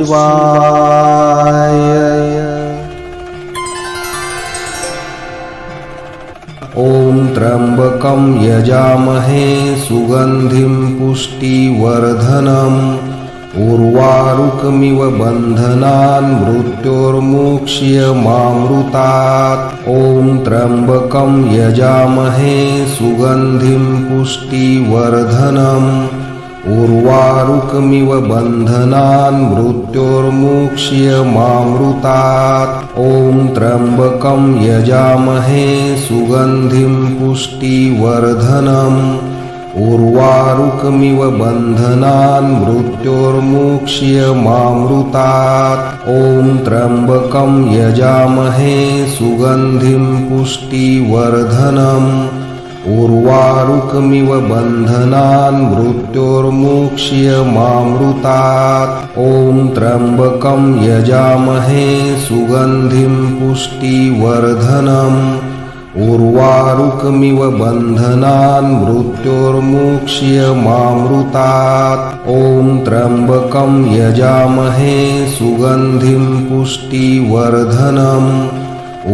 शिवाय। ॐ त्र्यम्बकं यजामहे सुगन्धिं पुष्टिवर्धनम् उर्वारुकमिव बन्धनान् मृत्योर्मुक्ष्यमामृतात्। ॐ त्र्यम्बकं यजामहे सुगन्धिं पुष्टिवर्धनम् उर्वारुकमिव बन्धनान् मृत्योर्मुक्ष्यमामृतात्। ॐ त्र्यम्बकं यजामहे सुगन्धिं पुष्टिवर्धनम् उर्वारुकमिव बन्धनान् मृत्योर्मुक्ष्यमामृतात्। ॐ त्र्यम्बकं यजामहे सुगन्धिं पुष्टिवर्धनम् उर्वारुकमिव बन्धनान् मृत्योर्मुक्ष्यमामृतात्। ॐ त्र्यम्बकं यजामहे सुगन्धिं पुष्टिवर्धनम् उर्वारुकमिव बन्धनान् मृत्योर्मुक्ष्यमामृतात्। ॐ त्र्यम्बकं यजामहे सुगन्धिं पुष्टिवर्धनम्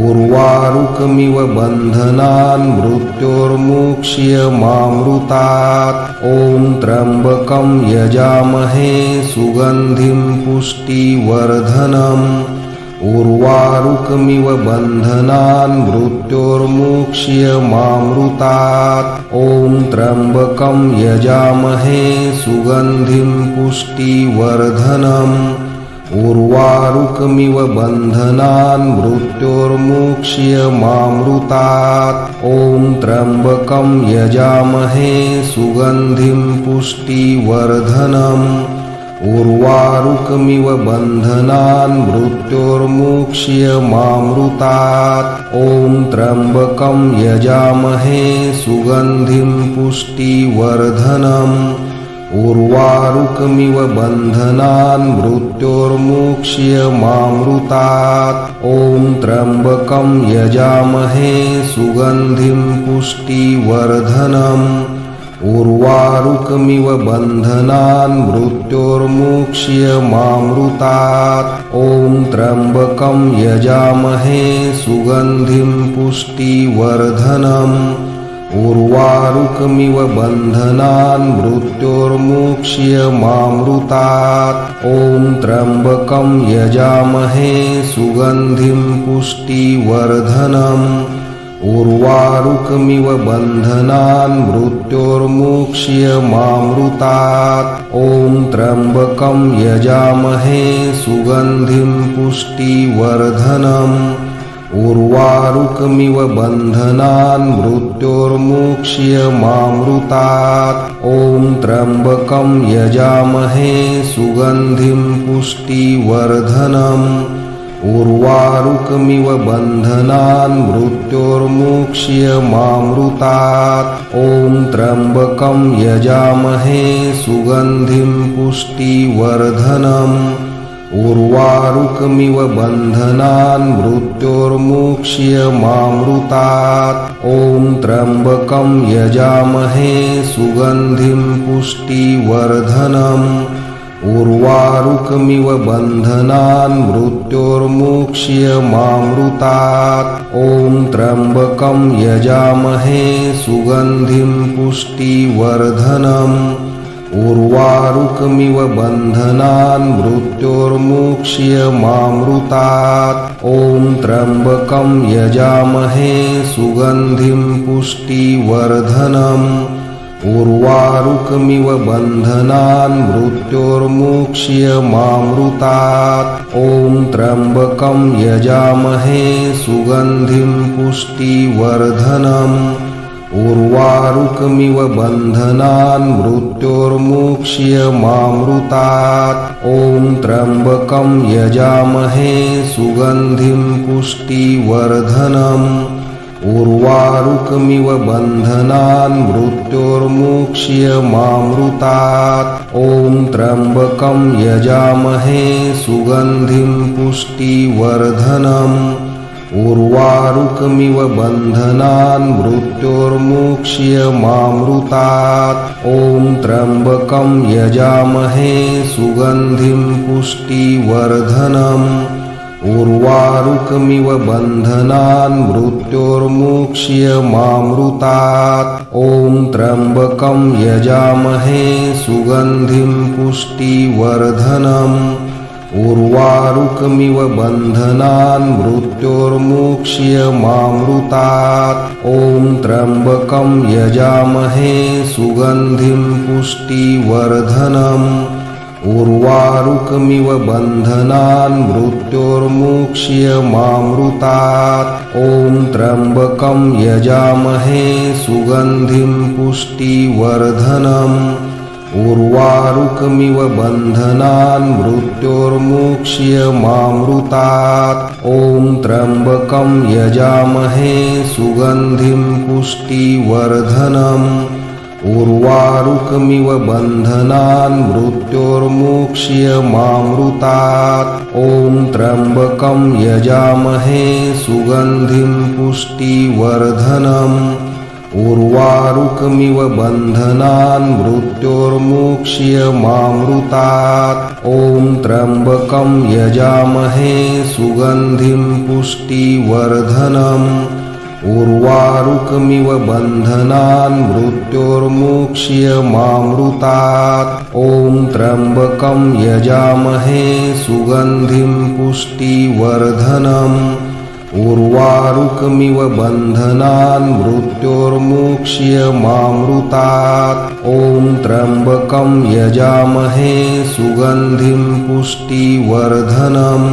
उर्वारुकमिव बन्धनान् मृत्योर्मुक्ष्यमामृतात्। ॐ त्र्यम्बकं यजामहे सुगन्धिं पुष्टिवर्धनम् उर्वारुकमिव बन्धनान् मृत्योर्मुक्ष्यमामृतात्। ॐ त्र्यम्बकं यजामहे सुगन्धिं पुष्टिवर्धनम् उर्वारुकमिव बन्धनान् मृत्योर्मुक्ष्यमामृतात्। ॐ त्र्यम्बकं यजामहे सुगन्धिं पुष्टिवर्धनम् उर्वारुकमिव बन्धनान् मृत्योर्मुक्ष्यमामृतात्। ॐ त्र्यम्बकं यजामहे सुगन्धिं पुष्टिवर्धनम् उर्वारुकमिव बन्धनान् मृत्योर्मुक्ष्यमामृतात्। ॐ त्र्यम्बकं यजामहे सुगन्धिं पुष्टिवर्धनम् उर्वारुकमिव बन्धनान् मृत्योर्मुक्ष्यमामृतात्। ॐ त्र्यम्बकं यजामहे सुगन्धिं पुष्टिवर्धनम् उर्वारुकमिव बन्धनान् मृत्योर्मुक्ष्यमामृतात्। ॐ त्र्यम्बकं यजामहे सुगन्धिं पुष्टिवर्धनम् उर्वारुकमिव बन्धनान् मृत्योर्मुक्ष्यमामृतात्। ॐ त्र्यम्बकं यजामहे सुगन्धिं पुष्टिवर्धनम् उर्वारुकमिव बन्धनान् मृत्योर्मुक्ष्यमामृतात्। ॐ त्र्यम्बकं यजामहे सुगन्धिं पुष्टिवर्धनम् उर्वारुकमिव बन्धनान् मृत्योर्मुक्ष्यमामृतात्। ॐ त्र्यम्बकं यजामहे सुगन्धिं पुष्टिवर्धनम् उर्वारुकमिव बन्धनान् मृत्योर्मुक्ष्यमामृतात्। ॐ त्र्यम्बकं यजामहे सुगन्धिं पुष्टिवर्धनम् उर्वारुकमिव बन्धनान् मृत्योर्मुक्ष्यमामृतात्। ॐ त्र्यम्बकं यजामहे सुगन्धिं पुष्टिवर्धनम् उर्वारुकमिव बन्धनान् मृत्योर्मुक्ष्यमामृतात्। ॐ त्र्यम्बकं यजामहे सुगन्धिं पुष्टिवर्धनम् उर्वारुकमिव बन्धनान् मृत्योर्मुक्ष्यमामृतात्। ॐ त्र्यम्बकं यजामहे सुगन्धिं पुष्टिवर्धनम् उर्वारुकमिव बन्धनान् मृत्योर्मुक्ष्यमामृतात्। ॐ त्र्यम्बकं यजामहे सुगन्धिं पुष्टिवर्धनम् उर्वारुकमिव बन्धनान् मृत्योर्मुक्ष्यमामृतात्। ॐ त्र्यम्बकं यजामहे सुगन्धिं पुष्टिवर्धनम् उर्वारुकमिव बन्धनान् मृत्योर्मुक्ष्यमामृतात्। ॐ त्र्यम्बकं यजामहे सुगन्धिं पुष्टिवर्धनम्। उर्वारुकमिव बन्धनान् मृत्योर्मुक्ष्यमामृतात्। ॐ त्र्यम्बकं यजामहे सुगन्धिं पुष्टिवर्धनम्। उर्वारुकमिव बन्धनान् मृत्योर्मुक्ष्यमामृतात्। ॐ त्र्यम्बकं यजामहे सुगन्धिं पुष्टिवर्धनम्। उर्वारुकमिव बन्धनान् मृत्योर्मुक्ष्यमामृतात्। ॐ त्र्यम्बकं यजामहे सुगन्धिं पुष्टिवर्धनम्। उर्वारुकमिव बन्धनान् मृत्योर्मुक्ष्यमामृतात्। ॐ त्र्यम्बकं यजामहे सुगन्धिं पुष्टिवर्धनम्। उर्वारुकमिव बन्धनान् मृत्योर्मुक्ष्यमामृतात्। ॐ त्र्यम्बकं यजामहे सुगन्धिं पुष्टिवर्धनम्। उर्वारुकमिव बन्धनान् मृत्योर्मुक्ष्यमामृतात्। ॐ त्र्यम्बकं यजामहे सुगन्धिं पुष्टिवर्धनम्। उर्वारुकमिव बन्धनान् मृत्योर्मुक्ष्यमामृतात्। ॐ त्र्यम्बकं यजामहे सुगन्धिं पुष्टिवर्धनम्। उर्वारुकमिव बन्धनान् मृत्योर्मुक्ष्यमामृतात्। ॐ त्र्यम्बकं यजामहे सुगन्धिं पुष्टिवर्धनम्।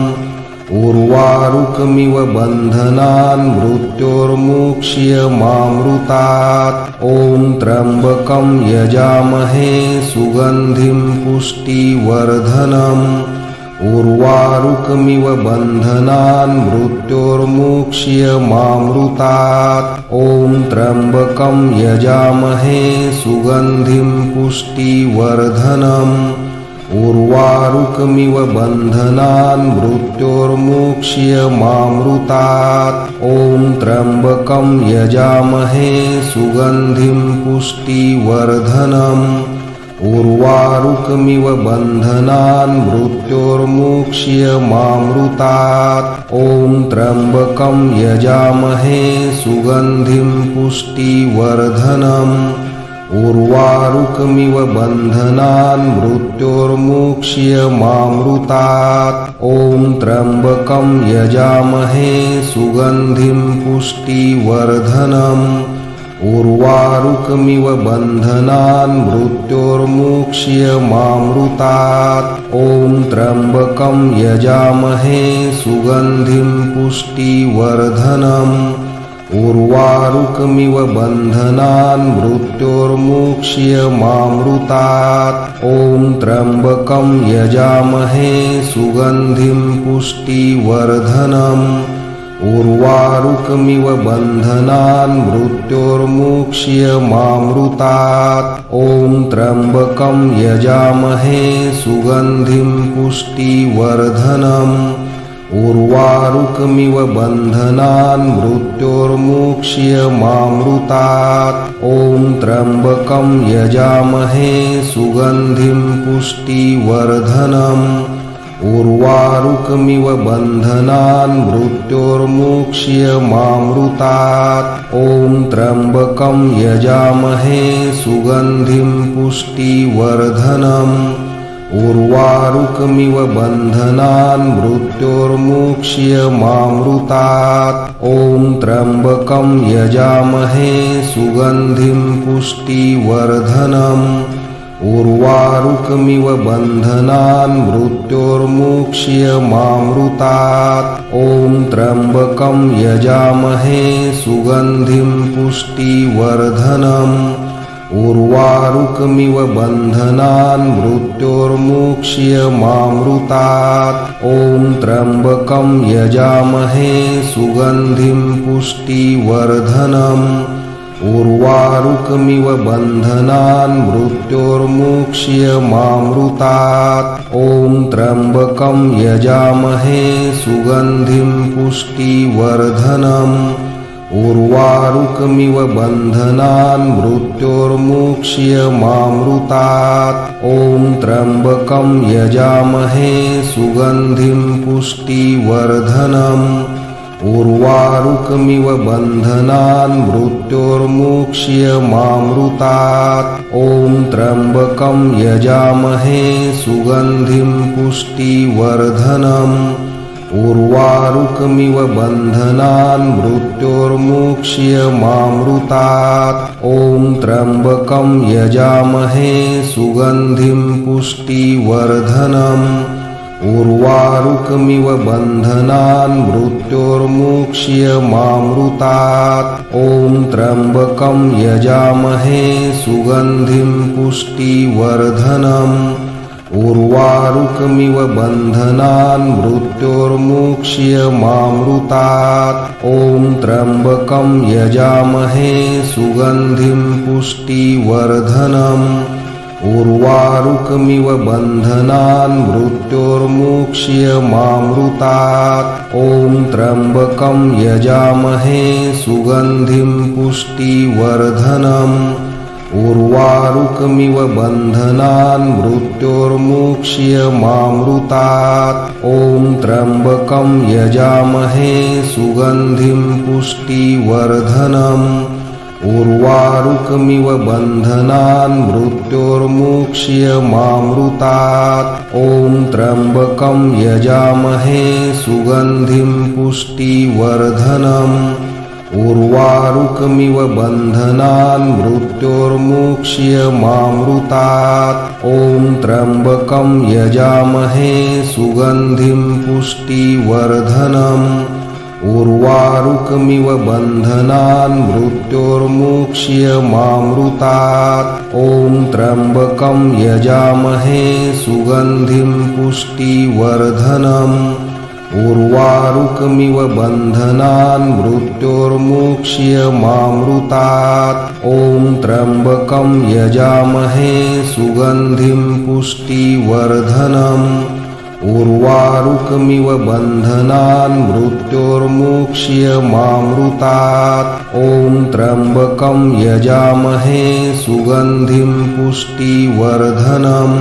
उर्वारुकमिव बन्धनान् मृत्योर्मुक्ष्यमामृतात्। ॐ त्र्यम्बकं यजामहे सुगन्धिं पुष्टिवर्धनम्। उर्वारुकमिव बन्धनान् मृत्योर्मुक्ष्यमामृतात्। ॐ त्र्यम्बकं यजामहे सुगन्धिं पुष्टिवर्धनम्। उर्वारुकमिव बन्धनान् मृत्योर्मुक्ष्यमामृतात्। ॐ त्र्यम्बकं यजामहे सुगन्धिं पुष्टिवर्धनम्। उर्वारुकमिव बन्धनान् मृत्योर्मुक्ष्यमामृतात्। ॐ त्र्यम्बकं यजामहे सुगन्धिं पुष्टिवर्धनम्। उर्वारुकमिव बन्धनान् मृत्योर्मुक्ष्यमामृतात्। ॐ त्र्यम्बकं यजामहे सुगन्धिं पुष्टिवर्धनम्। उर्वारुकमिव बन्धनान् मृत्योर्मुक्ष्यमामृतात्। ॐ त्र्यम्बकं यजामहे सुगन्धिं पुष्टिवर्धनम्। उर्वारुकमिव बन्धनान् मृत्योर्मुक्ष्यमामृतात्। ॐ त्र्यम्बकं यजामहे सुगन्धिं पुष्टिवर्धनम्। उर्वारुकमिव बन्धनान् मृत्योर्मुक्ष्यमामृतात्। ॐ त्र्यम्बकं यजामहे सुगन्धिं पुष्टिवर्धनम्। उर्वारुकमिव बन्धनान् मृत्योर्मुक्ष्यमामृतात्। ॐ त्र्यम्बकं यजामहे सुगन्धिं पुष्टिवर्धनम्। उर्वारुकमिव बन्धनान् मृत्योर्मुक्ष्यमामृतात्। ॐ त्र्यम्बकं यजामहे सुगन्धिं पुष्टिवर्धनम्। उर्वारुकमिव बन्धनान् मृत्योर्मुक्ष्यमामृतात्। ॐ त्र्यम्बकं यजामहे सुगन्धिं पुष्टिवर्धनम्। उर्वारुकमिव बन्धनान् मृत्योर्मुक्ष्यमामृतात्। ॐ त्र्यम्बकं यजामहे सुगन्धिं पुष्टिवर्धनम्। उर्वारुकमिव बन्धनान् मृत्योर्मुक्ष्यमामृतात्। ॐ त्र्यम्बकं यजामहे सुगन्धिं पुष्टिवर्धनम्। उर्वारुकमिव बन्धनान् मृत्योर्मुक्ष्यमामृतात्। ॐ त्र्यम्बकं यजामहे सुगन्धिं पुष्टिवर्धनम्। उर्वारुकमिव बन्धनान् मृत्योर्मुक्ष्यमामृतात्। ॐ त्र्यम्बकं यजामहे सुगन्धिं पुष्टिवर्धनम्। उर्वारुकमिव बन्धनान् मृत्योर्मुक्ष्यमामृतात्। ॐ त्र्यम्बकं यजामहे सुगन्धिं पुष्टिवर्धनम्। उर्वारुकमिव बन्धनान् मृत्योर्मुक्ष्यमामृतात्। ॐ त्र्यम्बकं यजामहे सुगन्धिं पुष्टिवर्धनम्। उर्वारुकमिव बन्धनान् मृत्योर्मुक्ष्यमामृतात्। ॐ त्र्यम्बकं यजामहे सुगन्धिं पुष्टिवर्धनम्। उर्वारुकमिव बन्धनान् मृत्योर्मुक्ष्यमामृतात्। ॐ त्र्यम्बकं यजामहे सुगन्धिं पुष्टिवर्धनम्। उर्वारुकमिव बन्धनान् मृत्योर्मुक्ष्यमामृतात्। ॐ त्र्यम्बकं यजामहे सुगन्धिं पुष्टिवर्धनम्। उर्वारुकमिव बन्धनान् मृत्योर्मुक्ष्यमामृतात्। ॐ त्र्यम्बकं यजामहे सुगन्धिं पुष्टिवर्धनम्। उर्वारुकमिव बन्धनान् मृत्योर्मुक्ष्यमामृतात्। ॐ त्र्यम्बकं यजामहे सुगन्धिं पुष्टिवर्धनम्। उर्वारुकमिव बन्धनान् मृत्योर्मुक्ष्यमामृतात्। ॐ त्र्यम्बकं यजामहे सुगन्धिं पुष्टिवर्धनम्। उर्वारुकमिव बन्धनान् मृत्योर्मुक्ष्यमामृतात्। ॐ त्र्यम्बकं यजामहे सुगन्धिं पुष्टिवर्धनम्। उर्वारुकमिव बन्धनान् मृत्योर्मुक्ष्यमामृतात्। ॐ त्र्यम्बकं यजामहे सुगन्धिं पुष्टिवर्धनम्। उर्वारुकमिव बन्धनान् मृत्योर्मुक्ष्यमामृतात्। ॐ त्र्यम्बकं यजामहे सुगन्धिं पुष्टिवर्धनम्।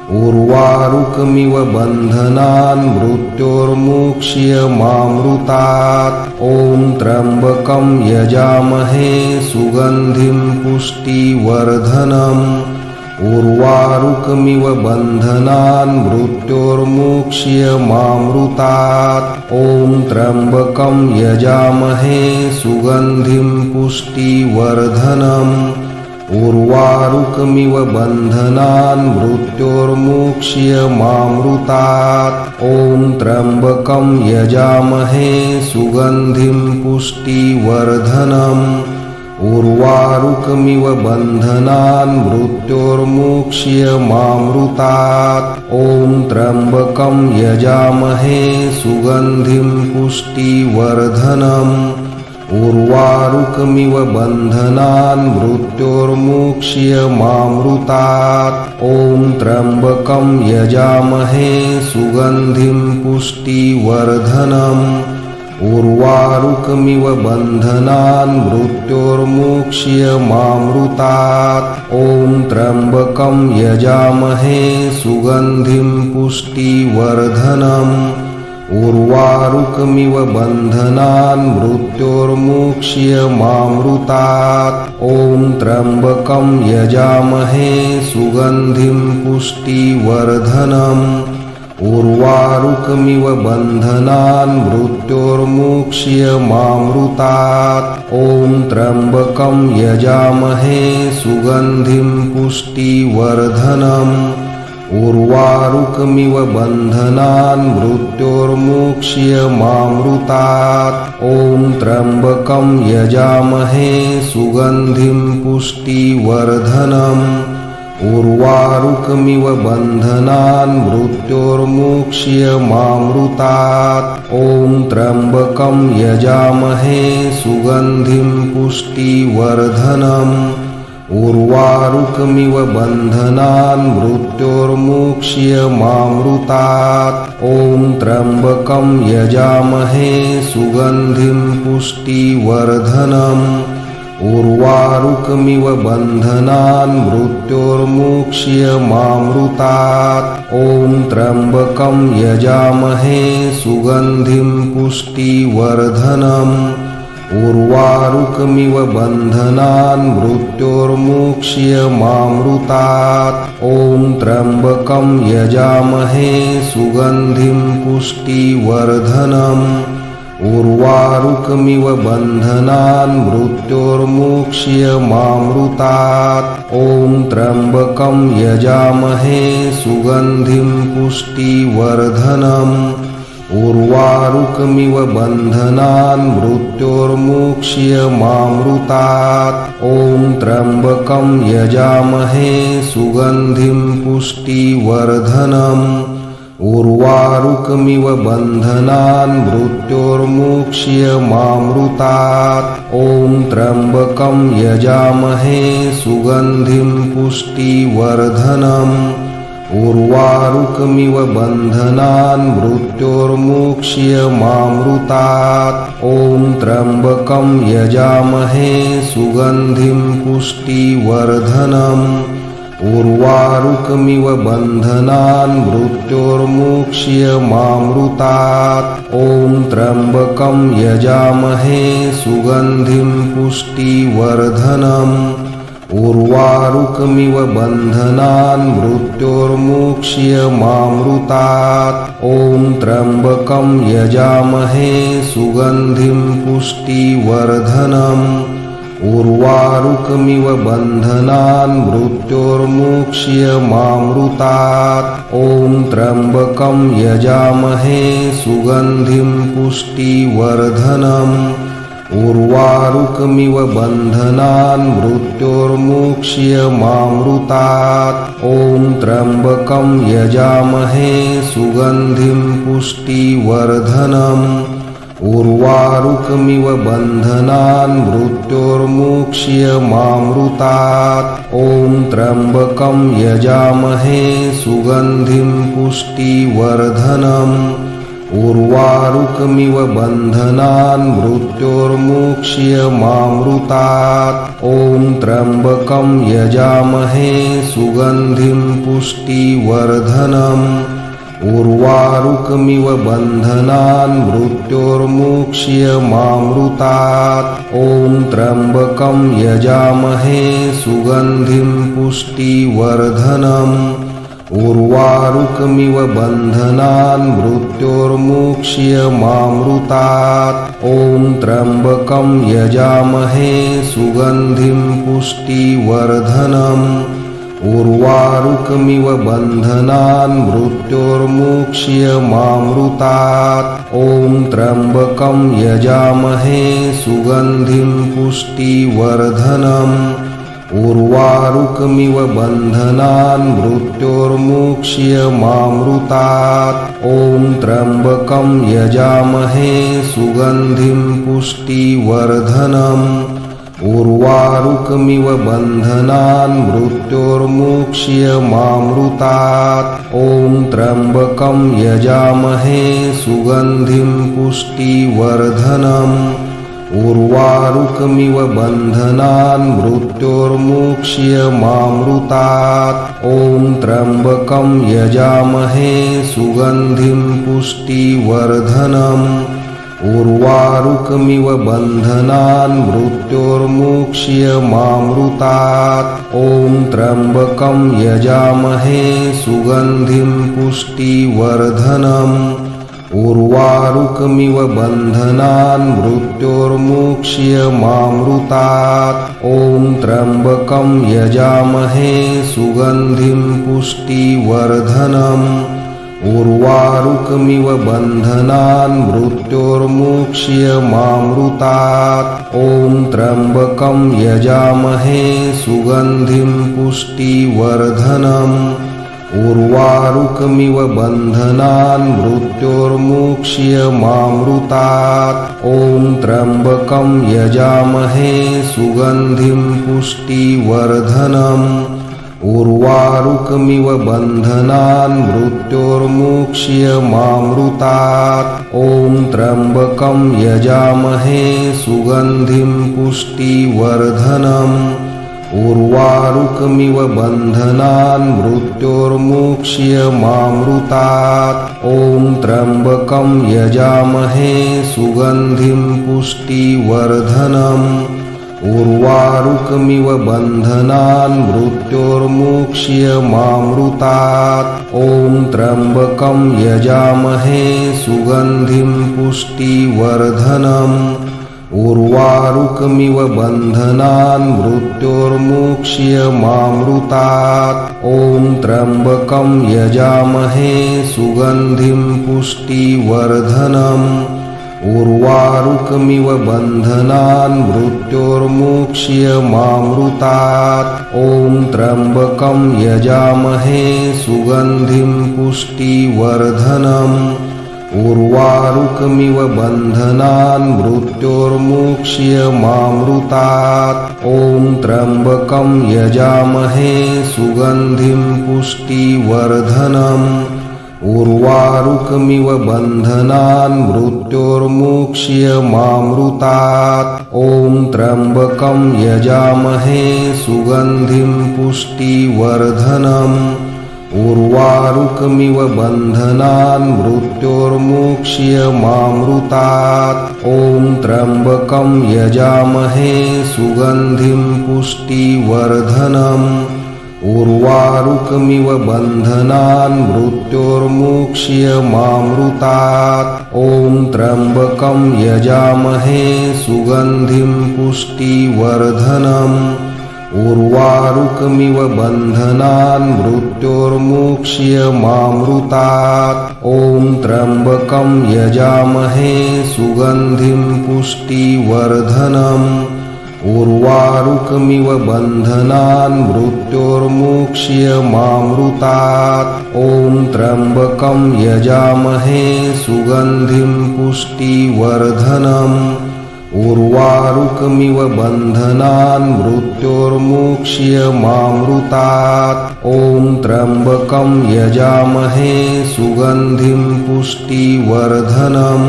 उर्वारुकमिव बन्धनान् मृत्योर्मुक्ष्यमामृतात्। ॐ त्र्यम्बकं यजामहे सुगन्धिं पुष्टिवर्धनम्। उर्वारुकमिव बन्धनान् मृत्योर्मुक्ष्यमामृतात्। ॐ त्र्यम्बकं यजामहे सुगन्धिं पुष्टिवर्धनम्। उर्वारुकमिव बन्धनान् मृत्योर्मुक्ष्यमामृतात्। ॐ त्र्यम्बकं यजामहे सुगन्धिं पुष्टिवर्धनम्। उर्वारुकमिव बन्धनान् मृत्योर्मुक्ष्यमामृतात्। ॐ त्र्यम्बकं यजामहे सुगन्धिं पुष्टिवर्धनम्। उर्वारुकमिव बन्धनान् मृत्योर्मुक्ष्यमामृतात्। ॐ त्र्यम्बकं यजामहे सुगन्धिं पुष्टिवर्धनम्। उर्वारुकमिव बन्धनान् मृत्योर्मुक्ष्यमामृतात्। ॐ त्र्यम्बकं यजामहे सुगन्धिं पुष्टिवर्धनम्। उर्वारुकमिव बन्धनान् मृत्योर्मुक्ष्यमामृतात्। ॐ त्र्यम्बकं यजामहे सुगन्धिं पुष्टिवर्धनम्। उर्वारुकमिव बन्धनान् मृत्योर्मुक्ष्यमामृतात्। ॐ त्र्यम्बकं यजामहे सुगन्धिं पुष्टिवर्धनम्। उर्वारुकमिव बन्धनान् मृत्योर्मुक्ष्यमामृतात्। ॐ त्र्यम्बकं यजामहे सुगन्धिं पुष्टिवर्धनम्। उर्वारुकमिव बन्धनान् मृत्योर्मुक्ष्यमामृतात्। ॐ त्र्यम्बकं यजामहे सुगन्धिं पुष्टिवर्धनम्। उर्वारुकमिव बन्धनान् मृत्योर्मुक्ष्यमामृतात्। ॐ त्र्यम्बकं यजामहे सुगन्धिं पुष्टिवर्धनम्। उर्वारुकमिव बन्धनान् मृत्योर्मुक्ष्यमामृतात्। ॐ त्र्यम्बकं यजामहे सुगन्धिं पुष्टिवर्धनम्। उर्वारुकमिव बन्धनान् मृत्योर्मुक्ष्यमामृतात्। ॐ त्र्यम्बकं यजामहे सुगन्धिं पुष्टिवर्धनम्। उर्वारुकमिव बन्धनान् मृत्योर्मुक्ष्यमामृतात्। ॐ त्र्यम्बकं यजामहे सुगन्धिं पुष्टिवर्धनम्। उर्वारुकमिव बन्धनान् मृत्योर्मुक्ष्यमामृतात्। ॐ त्र्यम्बकं यजामहे सुगन्धिं पुष्टिवर्धनम्। उर्वारुकमिव बन्धनान् मृत्योर्मुक्ष्यमामृतात्। ॐ त्र्यम्बकं यजामहे सुगन्धिं पुष्टिवर्धनम्। उर्वारुकमिव बन्धनान् मृत्योर्मुक्ष्यमामृतात्। ॐ त्र्यम्बकं यजामहे सुगन्धिं पुष्टिवर्धनम्। उर्वारुकमिव बन्धनान् मृत्योर्मुक्ष्यमामृतात्। ॐ त्र्यम्बकं यजामहे सुगन्धिं पुष्टिवर्धनम्। उर्वारुकमिव बन्धनान् मृत्योर्मुक्ष्यमामृतात्। ॐ त्र्यम्बकं यजामहे सुगन्धिं पुष्टिवर्धनम्। उर्वारुकमिव बन्धनान् मृत्योर्मुक्ष्यमामृतात्। ॐ त्र्यम्बकं यजामहे सुगन्धिं पुष्टिवर्धनम्। उर्वारुकमिव बन्धनान् मृत्योर्मुक्ष्यमामृतात्। ॐ त्र्यम्बकं यजामहे सुगन्धिं पुष्टिवर्धनम्। उर्वारुकमिव बन्धनान् मृत्योर्मुक्ष्यमामृतात्। ॐ त्र्यम्बकं यजामहे सुगन्धिं पुष्टिवर्धनम्। उर्वारुकमिव बन्धनान् मृत्योर्मुक्ष्यमामृतात्। ॐ त्र्यम्बकं यजामहे सुगन्धिं पुष्टिवर्धनम्। उर्वारुकमिव बन्धनान् मृत्योर्मुक्ष्यमामृतात्। ॐ त्र्यम्बकं यजामहे सुगन्धिं पुष्टिवर्धनम्। उर्वारुकमिव बन्धनान् मृत्योर्मुक्ष्यमामृतात्। ॐ त्र्यम्बकं यजामहे सुगन्धिं पुष्टिवर्धनम्। उर्वारुकमिव बन्धनान् मृत्योर्मुक्ष्यमामृतात्। ॐ त्र्यम्बकं यजामहे सुगन्धिं पुष्टिवर्धनम्। उर्वारुकमिव बन्धनान् मृत्योर्मुक्ष्यमामृतात्। ॐ त्र्यम्बकं यजामहे सुगन्धिं पुष्टिवर्धनम्। उर्वारुकमिव बन्धनान् मृत्योर्मुक्ष्यमामृतात्। ॐ त्र्यम्बकं यजामहे सुगन्धिं पुष्टिवर्धनम्। उर्वारुकमिव बन्धनान् मृत्योर्मुक्ष्यमामृतात्। ॐ त्र्यम्बकं यजामहे सुगन्धिं पुष्टिवर्धनम्। उर्वारुकमिव बन्धनान् मृत्योर्मुक्ष्यमामृतात्। ॐ त्र्यम्बकं यजामहे सुगन्धिं पुष्टिवर्धनम्। उर्वारुकमिव बन्धनान् मृत्योर्मुक्ष्यमामृतात्। ॐ त्र्यम्बकं यजामहे सुगन्धिं पुष्टिवर्धनम्। उर्वारुकमिव बन्धनान् मृत्योर्मुक्ष्यमामृतात्। ॐ त्र्यम्बकं यजामहे सुगन्धिं पुष्टिवर्धनम्। उर्वारुकमिव बन्धनान् मृत्योर्मुक्ष्यमामृतात्। ॐ त्र्यम्बकं यजामहे सुगन्धिं पुष्टिवर्धनम्। उर्वारुकमिव बन्धनान् मृत्योर्मुक्ष्यमामृतात्। ॐ त्र्यम्बकं यजामहे सुगन्धिं पुष्टिवर्धनम्। उर्वारुकमिव बन्धनान् मृत्योर्मुक्ष्यमामृतात्। ॐ त्र्यम्बकं यजामहे सुगन्धिं पुष्टिवर्धनम्। उर्वारुकमिव बन्धनान् मृत्योर्मुक्ष्यमामृतात्। ॐ त्र्यम्बकं यजामहे सुगन्धिं पुष्टिवर्धनम्। उर्वारुकमिव बन्धनान् मृत्योर्मुक्ष्यमामृतात्। ॐ त्र्यम्बकं यजामहे सुगन्धिं पुष्टिवर्धनम्। उर्वारुकमिव बन्धनान् मृत्योर्मुक्ष्यमामृतात्। ॐ त्र्यम्बकं यजामहे सुगन्धिं पुष्टिवर्धनम्। उर्वारुकमिव बन्धनान् मृत्योर्मुक्ष्यमामृतात्। ॐ त्र्यम्बकं यजामहे सुगन्धिं पुष्टिवर्धनम्। उर्वारुकमिव बन्धनान् मृत्योर्मुक्ष्यमामृतात्। ॐ त्र्यम्बकं यजामहे सुगन्धिं पुष्टिवर्धनम्। उर्वारुकमिव बन्धनान् मृत्योर्मुक्ष्यमामृतात्। ॐ त्र्यम्बकं यजामहे सुगन्धिं पुष्टिवर्धनम्। उर्वारुकमिव बन्धनान् मृत्योर्मुक्ष्यमामृतात्। ॐ त्र्यम्बकं यजामहे सुगन्धिं पुष्टिवर्धनम्। उर्वारुकमिव बन्धनान् मृत्योर्मुक्ष्यमामृतात्। ॐ त्र्यम्बकं यजामहे सुगन्धिं पुष्टिवर्धनम्। उर्वारुकमिव बन्धनान् मृत्योर्मुक्ष्यमामृतात्। ॐ त्र्यम्बकं यजामहे सुगन्धिं पुष्टिवर्धनम्। उर्वारुकमिव बन्धनान् मृत्योर्मुक्ष्यमामृतात्। ॐ त्र्यम्बकं यजामहे सुगन्धिं पुष्टिवर्धनम्।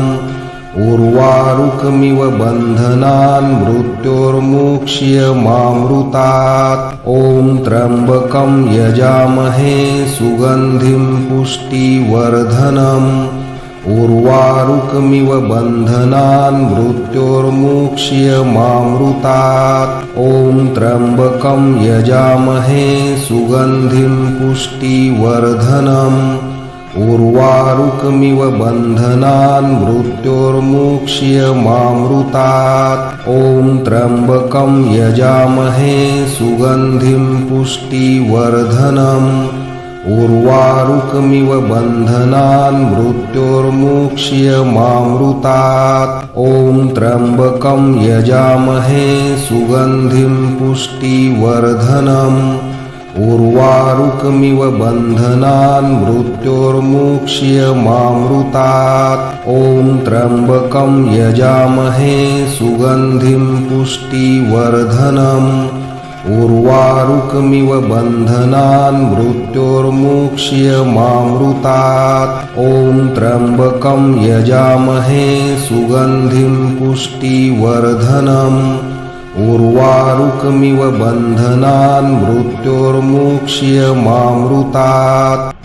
उर्वारुकमिव बन्धनान् मृत्योर्मुक्ष्यमामृतात्। ॐ त्र्यम्बकं यजामहे सुगन्धिं पुष्टिवर्धनम्। उर्वारुकमिव बन्धनान् मृत्योर्मुक्ष्यमामृतात्। ॐ त्र्यम्बकं यजामहे सुगन्धिं पुष्टिवर्धनम्। उर्वारुकमिव बन्धनान् मृत्योर्मुक्ष्यमामृतात्। ॐ त्र्यम्बकं यजामहे सुगन्धिं पुष्टिवर्धनम्। उर्वारुकमिव बन्धनान् मृत्योर्मुक्ष्यमामृतात्। ॐ त्र्यम्बकं यजामहे सुगन्धिं पुष्टिवर्धनम्। उर्वारुकमिव बन्धनान् मृत्योर्मुक्ष्यमामृतात्। ॐ त्र्यम्बकं यजामहे सुगन्धिं पुष्टिवर्धनम्। उर्वारुकमिव बन्धनान् मृत्योर्मुक्ष्यमामृतात्। ॐ त्र्यम्बकं यजामहे सुगन्धिं पुष्टिवर्धनम्। उर्वारुकमिव बन्धनान् मृत्योर्मुक्ष्यमामृतात्।